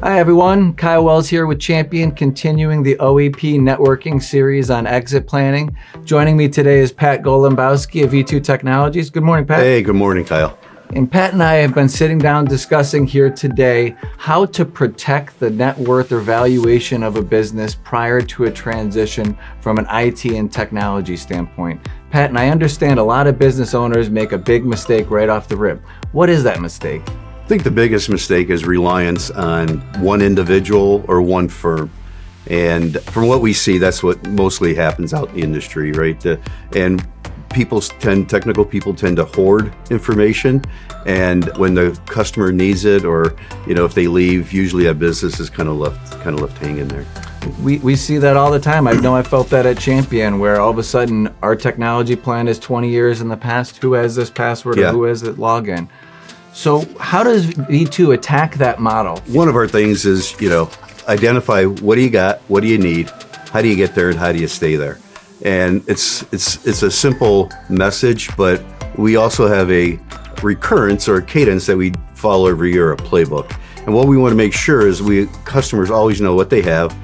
Hi everyone, Kyle Wells here with Champion, continuing the OEP networking series on exit planning. Joining me today is Pat Golembowski of V2 Technologies. Good morning, Pat. Hey, good morning, Kyle. And Pat and I have been sitting down discussing here today how to protect the net worth or valuation of a business prior to a transition from an IT and technology standpoint. Pat, and I understand a lot of business owners make a big mistake right off the rip. What is that mistake? I think the biggest mistake is reliance on one individual or one firm. And from what we see, that's what mostly happens out in the industry, right? And technical people tend to hoard information. And when the customer needs it, or if they leave, usually that business is kind of left hanging there. We see that all the time. I know I felt that at Champion, where all of a sudden our technology plan is 20 years in the past. Who has this password or who has that login? So how does V2 attack that model? One of our things is, identify what do you got, what do you need, how do you get there, and how do you stay there? And it's a simple message, but we also have a recurrence or a cadence that we follow every year, a playbook. And what we want to make sure is customers always know what they have.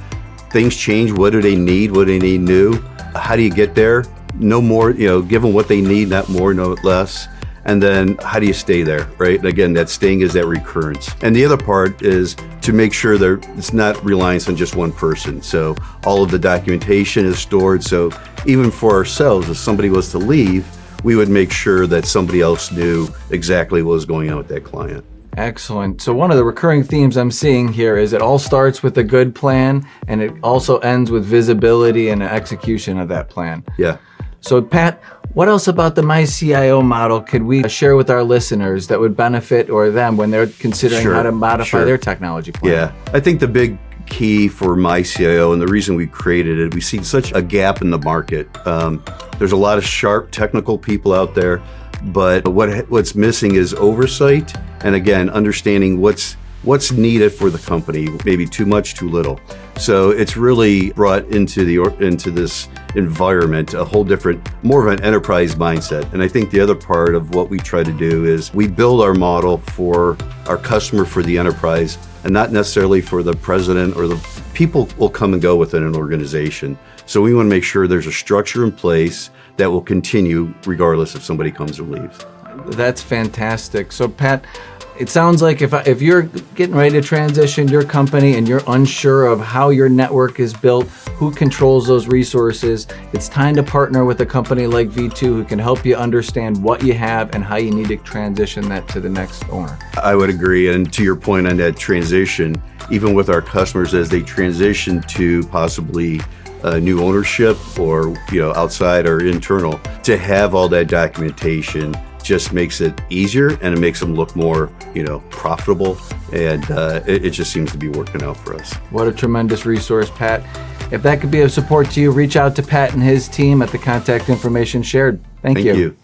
Things change. What do they need? What do they need new? How do you get there? No more, give them what they need, not more, no less. And then how do you stay there, right? And again, that staying is that recurrence. And the other part is to make sure that it's not reliance on just one person. So all of the documentation is stored. So even for ourselves, if somebody was to leave, we would make sure that somebody else knew exactly what was going on with that client. Excellent. So one of the recurring themes I'm seeing here is it all starts with a good plan, and it also ends with visibility and execution of that plan. Yeah. So Pat, what else about the MyCIO model could we share with our listeners that would benefit or them when they're considering how to modify their technology plan? Yeah, I think the big key for MyCIO, and the reason we created it, we see such a gap in the market. There's a lot of sharp technical people out there, but what's missing is oversight, and again, understanding what's needed for the company, maybe too much, too little. So it's really brought into this environment a whole different, more of an enterprise mindset. And I think the other part of what we try to do is we build our model for our customer, for the enterprise, and not necessarily for the president or the people will come and go within an organization. So we want to make sure there's a structure in place that will continue regardless if somebody comes or leaves. That's fantastic. So Pat, it sounds like if you're getting ready to transition your company and you're unsure of how your network is built, who controls those resources, it's time to partner with a company like V2 who can help you understand what you have and how you need to transition that to the next owner. I would agree. And to your point on that transition, even with our customers as they transition to possibly new ownership or outside or internal, to have all that documentation just makes it easier, and it makes them look more profitable, and it just seems to be working out for us. What a tremendous resource, Pat. If that could be of support to you, reach out to Pat and his team at the contact information shared. Thank you.